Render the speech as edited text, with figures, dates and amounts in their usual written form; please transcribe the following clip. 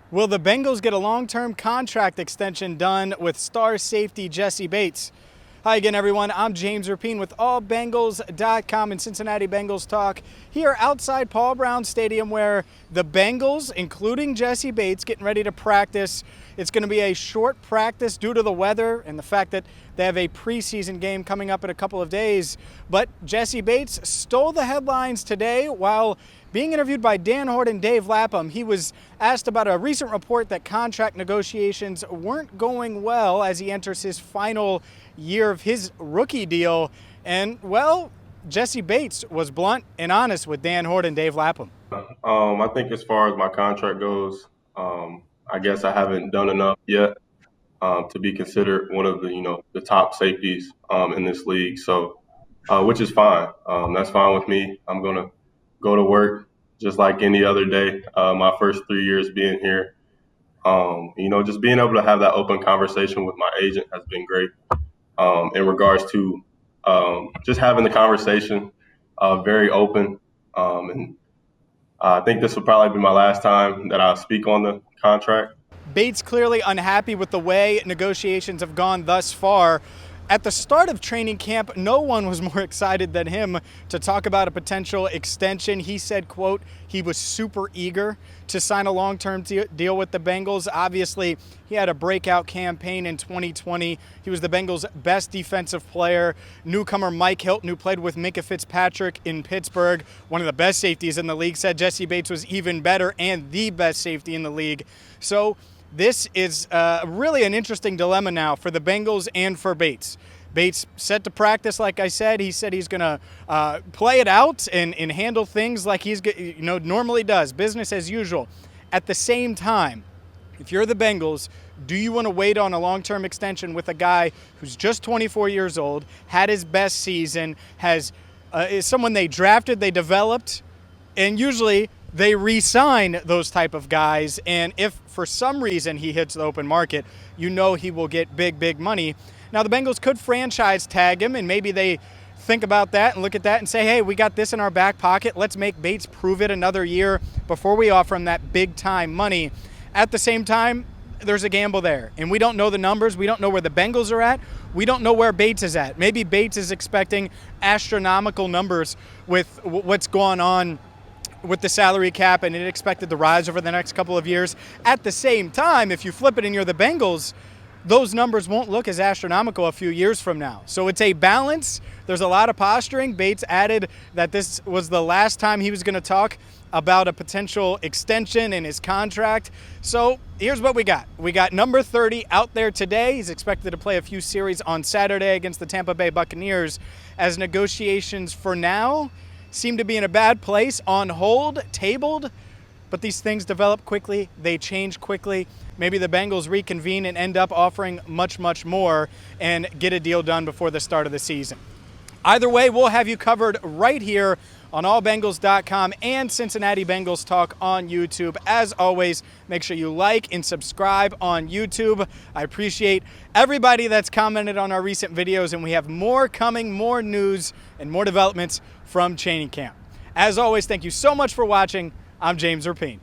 Will the Bengals get a long-term contract extension done with star safety Jessie Bates? Hi again, everyone. I'm James Rapien with allbengals.com and Cincinnati Bengals Talk here outside Paul Brown Stadium, where the Bengals, including Jessie Bates, getting ready to practice. It's going to be a short practice due to the weather and the fact that they have a preseason game coming up in a couple of days. But Jessie Bates stole the headlines today while being interviewed by Dan Hort and Dave Lapham. He was asked about a recent report that contract negotiations weren't going well as he enters his final year of his rookie deal. And, well, Jessie Bates was blunt and honest with Dan Hort and Dave Lapham. I think as far as my contract goes, I guess I haven't done enough yet to be considered one of the top safeties in this league. So, which is fine. That's fine with me. I'm gonna go to work just like any other day. My first 3 years being here, just being able to have that open conversation with my agent has been great. In regards to just having the conversation, very open, and I think this will probably be my last time that I'll speak on the contract. Bates clearly unhappy with the way negotiations have gone thus far. At the start of training camp, no one was more excited than him to talk about a potential extension. He said, quote, he was super eager to sign a long-term deal with the Bengals. Obviously, he had a breakout campaign in 2020. He was the Bengals' best defensive player. Newcomer Mike Hilton, who played with Minkah Fitzpatrick in Pittsburgh, one of the best safeties in the league, said Jessie Bates was even better and the best safety in the league. So this is really an interesting dilemma now for the Bengals and for Bates. Bates set to practice, like I said. He said he's going to play it out and handle things like he's normally does, business as usual. At the same time, if you're the Bengals, do you want to wait on a long-term extension with a guy who's just 24 years old, had his best season, is someone they drafted, they developed, and usually they re-sign those type of guys, and if for some reason he hits the open market, he will get big money. Now, the Bengals could franchise tag him, and maybe they think about that and look at that and say, hey, we got this in our back pocket. Let's make Bates prove it another year before we offer him that big-time money. At the same time, there's a gamble there, and we don't know the numbers. We don't know where the Bengals are at. We don't know where Bates is at. Maybe Bates is expecting astronomical numbers with what's going on with the salary cap, and it expected to rise over the next couple of years. At the same time, if you flip it and you're the Bengals, those numbers won't look as astronomical a few years from now. So it's a balance. There's a lot of posturing. Bates added that this was the last time he was going to talk about a potential extension in his contract. So here's what we got. We got number 30 out there today. He's expected to play a few series on Saturday against the Tampa Bay Buccaneers, as negotiations for now seem to be in a bad place, on hold, tabled, but these things develop quickly, they change quickly. Maybe the Bengals reconvene and end up offering much more and get a deal done before the start of the season. Either way, we'll have you covered right here on allbengals.com and Cincinnati Bengals Talk on YouTube. As always, make sure you like and subscribe on YouTube. I appreciate everybody that's commented on our recent videos, and we have more coming, more news and more developments from training camp. As always, thank you so much for watching. I'm James Rapien.